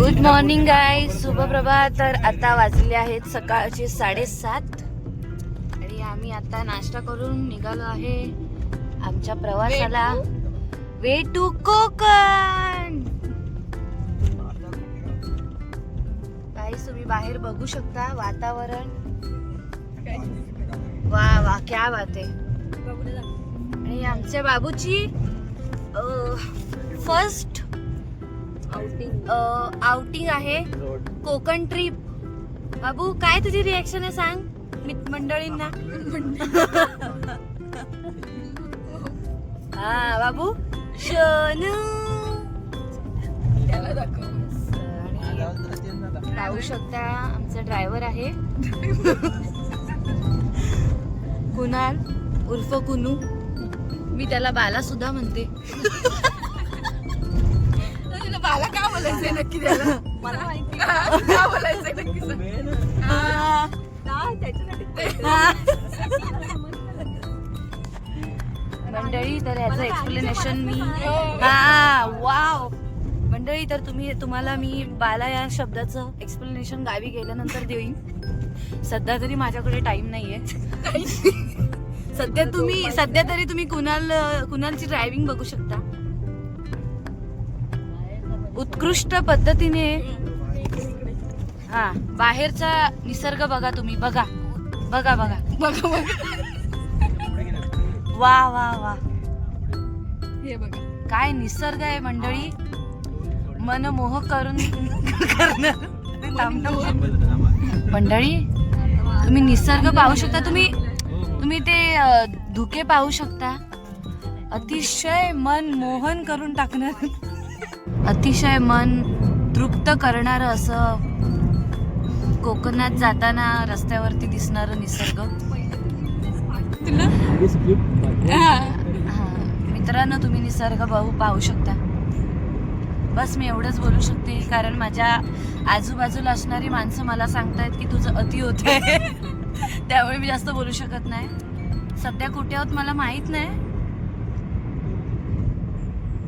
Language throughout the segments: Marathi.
Good morning guys, शुभप्रभात. तर आता वाजले आहेत सकाळचे 7:30 आणि आम्ही आता नाश्ता करून निघालो आहे आमच्या प्रवासाला. Way to Konkan. गाईज तुम्ही बाहेर बघू शकता वातावरण. वा वा क्या बात आहे. आणि आमच्या बाबूची फर्स्ट आउटिंग आहे, कोकण ट्रिप. बाबू काय तुझी रिएक्शन आहे सांग मंडळींना. हा बाबू शनू पाहू शकता आमचा ड्रायव्हर आहे कुणाल उर्फ कुनू. मी त्याला बाला सुद्धा म्हणते. बाला का बोलायचंय नक्की त्याला, मला माहिती का बोलायचंय नक्की. मंडळी तर याचं एक्सप्लेनेशन मी वाव मंडळी तर तुम्हाला मी बाला या शब्दाचं एक्सप्लेनेशन गावी गेल्यानंतर देईन. सध्या तरी माझ्याकडे टाइम नाहीये. सध्या तरी तुम्ही कुणालची ड्रायव्हिंग बघू शकता. उत्कृष्ट पद्धतीने बाहेरचा निसर्ग बघा तुम्ही. बघा बघा बघा बघा वा वा वा. हे बघा काय निसर्ग आहे मंडळी. मनमोहक करून मंडळी तुम्ही निसर्ग पाहू शकता. तुम्ही ते धुके पाहू शकता. अतिशय मन मोहन करून टाकणार, अतिशय मन तृप्त करणारं असं कोकणात जाताना रस्त्यावरती दिसणारं निसर्ग. मित्रांनो तुम्ही निसर्ग पाहू शकता. बस मी एवढंच बोलू शकते कारण माझ्या आजूबाजूला असणारी माणसं मला सांगतायत की तुझं अति होतंय. त्यामुळे मी जास्त बोलू शकत नाही. सध्या कुठे आहोत मला माहित नाही.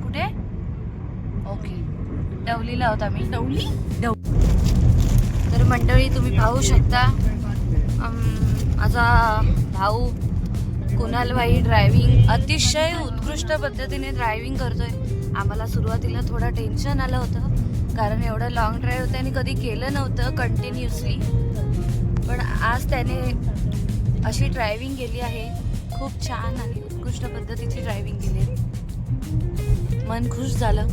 कुठे? ओके डवलीला आहोत आम्ही. तर मंडळी तुम्ही पाहू शकता माझा भाऊ कुणाल भाई ड्रायव्हिंग अतिशय उत्कृष्ट पद्धतीने ड्रायव्हिंग करतोय. आम्हाला सुरुवातीला थोडं टेन्शन आलं होतं कारण एवढं लॉंग ड्राईव्ह त्याने कधी केलं नव्हतं कंटिन्युअसली. पण आज त्याने अशी ड्रायव्हिंग केली आहे, खूप छान आणि उत्कृष्ट पद्धतीची ड्रायव्हिंग केली आहे. मन खुश झालं.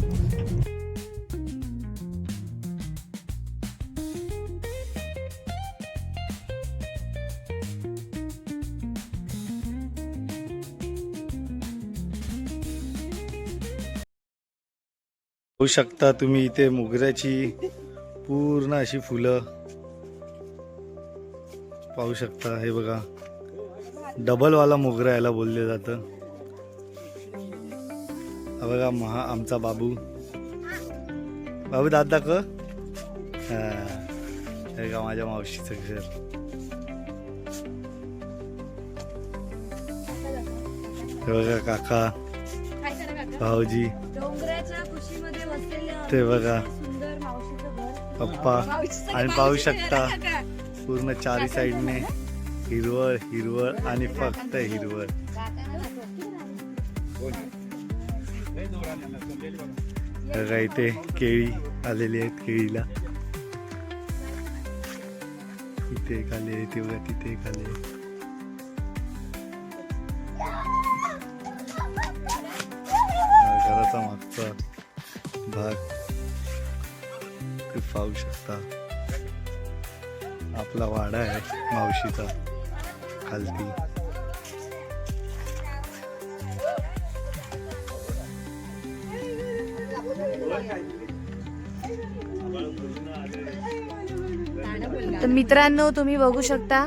होऊ शकता तुम्ही इथे मोगऱ्याची पूर्ण अशी फुलं पाहू शकता. हे बघा डबल वाला मोगरा याला बोलले जातं. हा बघा आमचा बाबू दादा क हे का माझ्या मावशीचं घर. हे बघा काका भाऊजी. ते बघा पप्पा. आणि पाहू शकता पूर्ण चारी साईडने हिरवळ हिरवळ आणि फक्त हिरवळ. बघा इथे केळी आलेली आहेत. केळीला इथे एक आले आहे, ते बघा तिथे एक आले. घराचा मागचा भाग पाहू शकता. आपला वाडा आहे मावशीचा खालती. तर मित्रांनो तुम्ही बघू शकता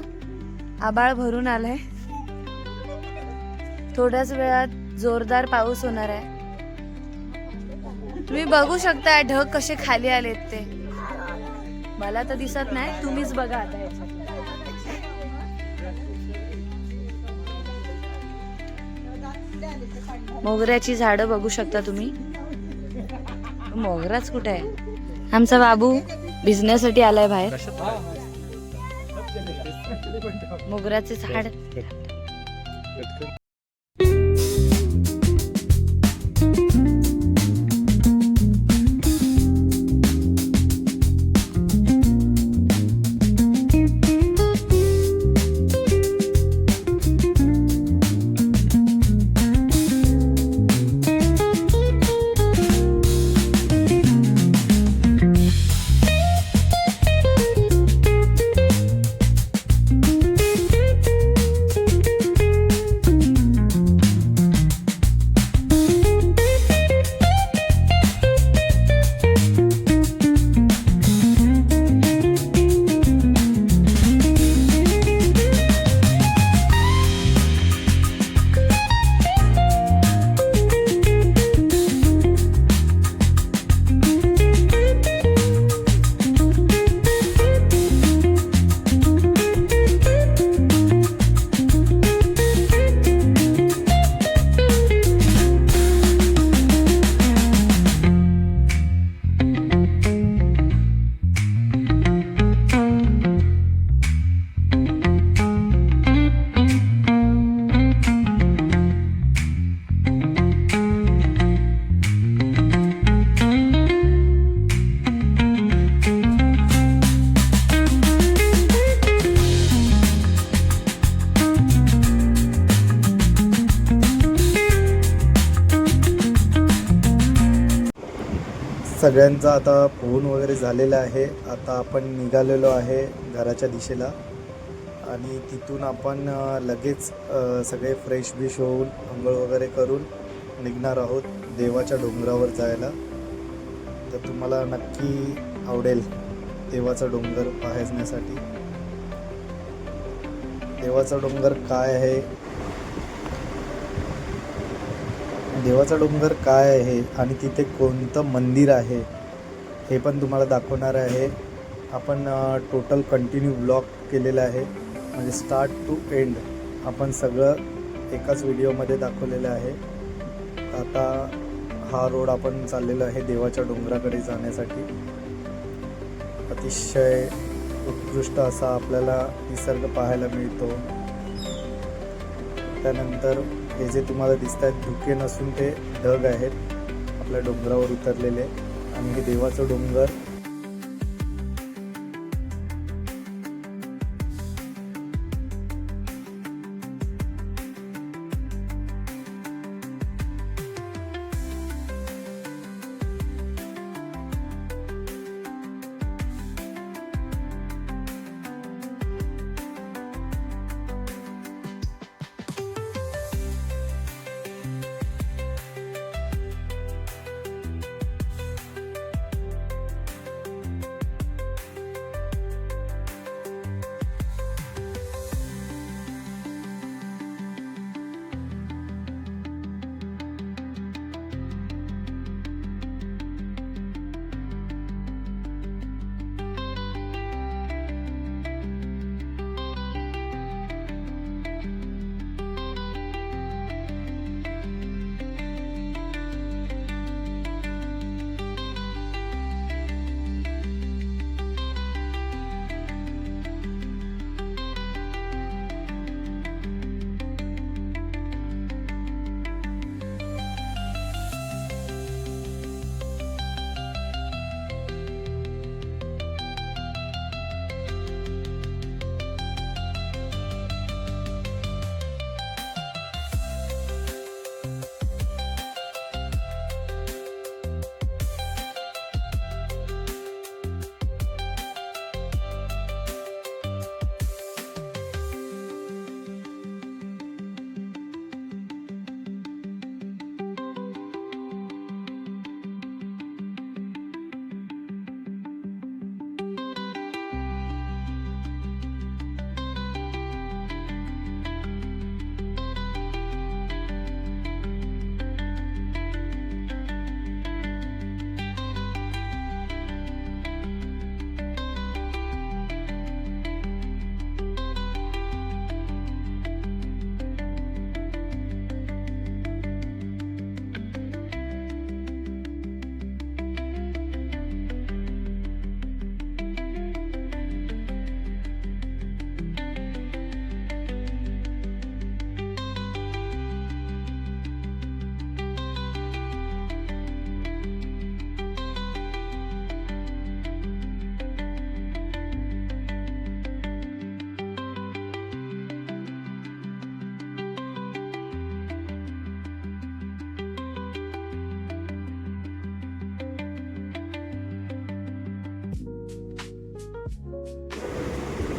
आभाळ भरून आलंय. थोड्याच वेळात जोरदार पाऊस होणार आहे. तुम्ही बघू शकता ढग कसे खाली आलेत ते. मला तर दिसत नाही, तुम्हीच बघा आता. मोगऱ्याची झाडं बघू शकता तुम्ही. मोगराच कुठे आहे? आमचा बाबू भिजण्यासाठी आलाय बाहेर. मोगऱ्याचे झाड. सगळ्यांचा आता पोहून वगैरे झालेला आहे. आता आपण निघालेलो आहे घराच्या दिशेला आणि तिथून आपण लगेच सगळे फ्रेश बिश होऊन आंघोळ वगैरे करून निघणार आहोत देवाच्या डोंगरावर जायला. तर तुम्हाला नक्की आवडेल देवाचा डोंगर पाहण्यासाठी. देवाचा डोंगर काय आहे, देवाचा डोंगर काय आहे आणि तिथे कोणतं मंदिर आहे हे पण तुम्हाला दाखवणार आहे. आपण टोटल कंटिन्यू ब्लॉग केलेला आहे, म्हणजे स्टार्ट टू एंड आपण सगळं एकाच व्हिडिओमध्ये दाखवलेलं आहे. आता हा रोड आपण चाललेलो आहे देवाच्या डोंगराकडे जाण्यासाठी. अतिशय उत्कृष्ट असा आपल्याला निसर्ग पाहायला मिळतो. त्यानंतर हे जे तुम्हाला दिसत आहेत धुके नसून ते ढग आहेत आपल्या डोंगरावर उतरलेले आणि हे देवाचं डोंगर.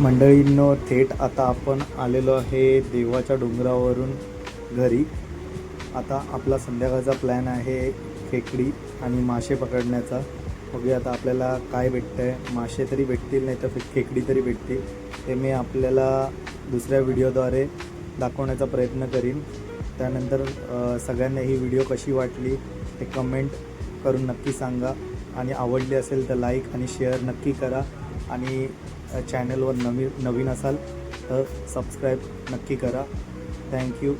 मंडळींनो, थेट आता आपण आलेलो आहे देवाच्या डोंगरावरून घरी. आता आपला संध्याकाळचा प्लॅन आहे खेकडी आणि मासे पकडण्याचा. बघूया आता आपल्याला काय भेटतं आहे. मासे तरी भेटतील, नाही तर खेकडी तरी भेटतील. ते मी आपल्याला दुसऱ्या व्हिडिओद्वारे दाखवण्याचा प्रयत्न करीन. त्यानंतर सगळ्यांना ही व्हिडिओ कशी वाटली ते कमेंट करून नक्की सांगा. आणि आवडली असेल तर लाईक आणि शेअर नक्की करा. आणि चॅनलवर नवीन असाल तर सबस्क्राईब नक्की करा. थँक्यू.